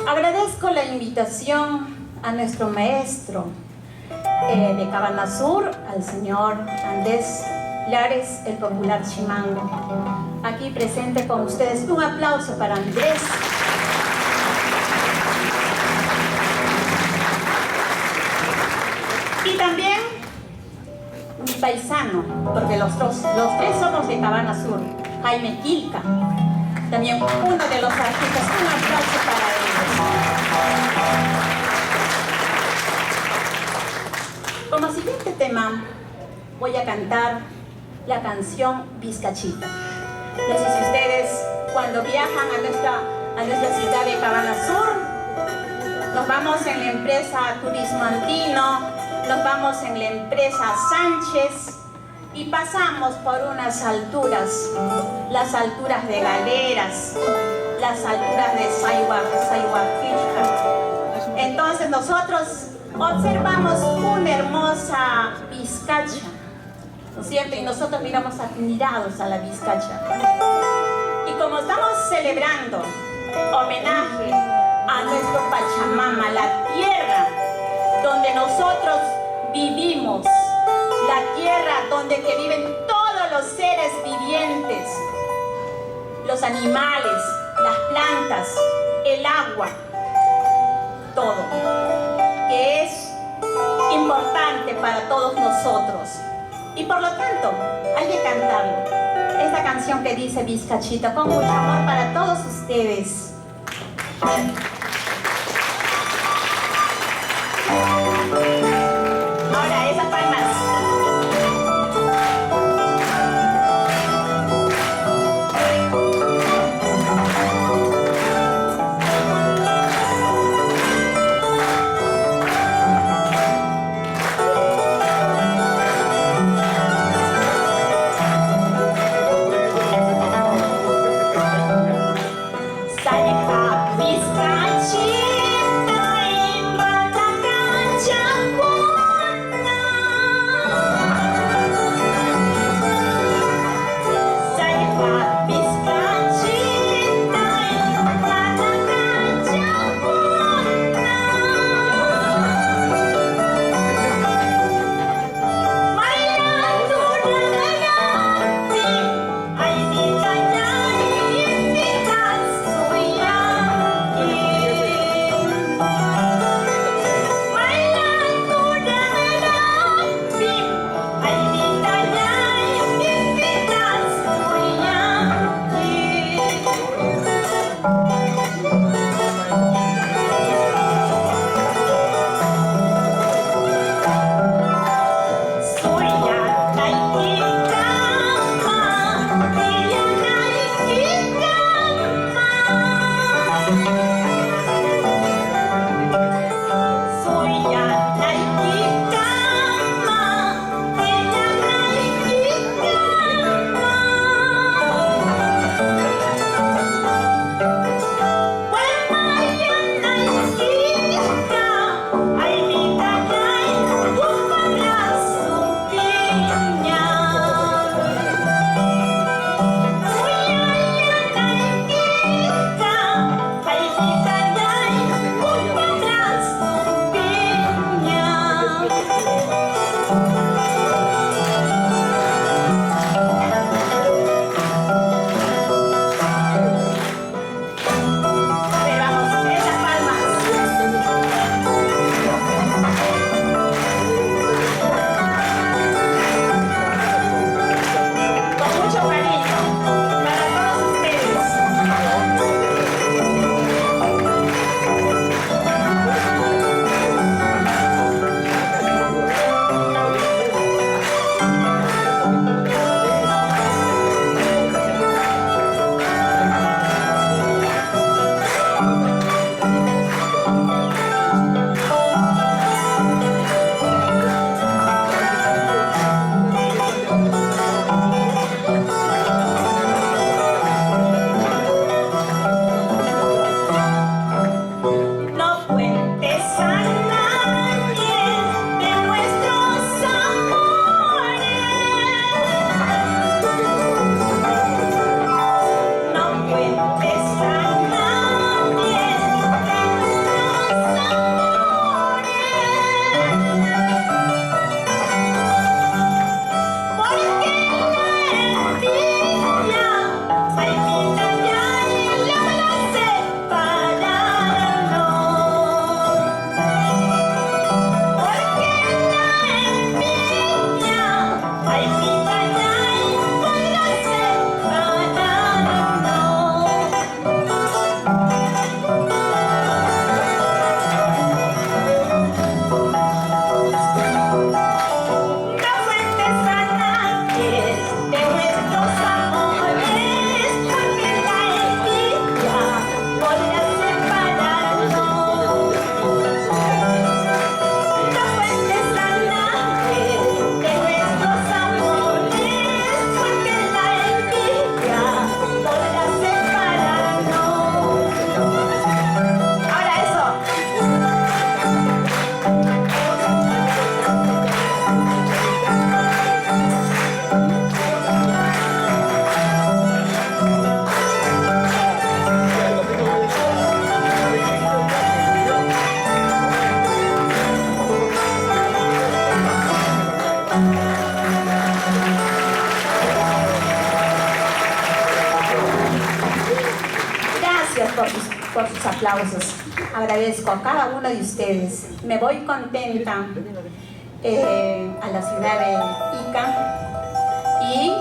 Agradezco la invitación a nuestro maestro de Cabana Sur, al señor Andrés Lares, el popular Chimango, aquí presente con ustedes. Un aplauso para Andrés. Y también mi paisano, porque los tres somos de Cabana Sur, Jaime Quilca, también uno de los artistas. Un aplauso para ellos. Como siguiente tema voy a cantar la canción Vizcachita. No sé si ustedes cuando viajan a nuestra ciudad de Cabana Sur, nos vamos en la empresa Turismo Andino, nos vamos en la empresa Sánchez y pasamos por unas alturas, las alturas de Galeras, las alturas de Sayhuajilca. Entonces nosotros observamos una hermosa vizcacha, ¿no es cierto? Y nosotros miramos admirados a la vizcacha. Y como estamos celebrando homenaje a nuestro Pachamama, la tierra donde nosotros vivimos, la tierra donde que viven todos los seres vivientes, los animales, las plantas, el agua, todo, que es importante para todos nosotros. Y por lo tanto, hay que cantarlo. Esta canción que dice Vizcachita, con mucho amor para todos ustedes. Ahora, esas palmas. Vizcachita. por sus aplausos. Agradezco a cada uno de ustedes. Me voy contenta a la ciudad de Ica y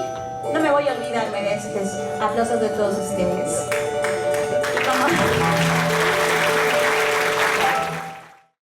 no me voy a olvidarme de estos aplausos de todos ustedes. Y como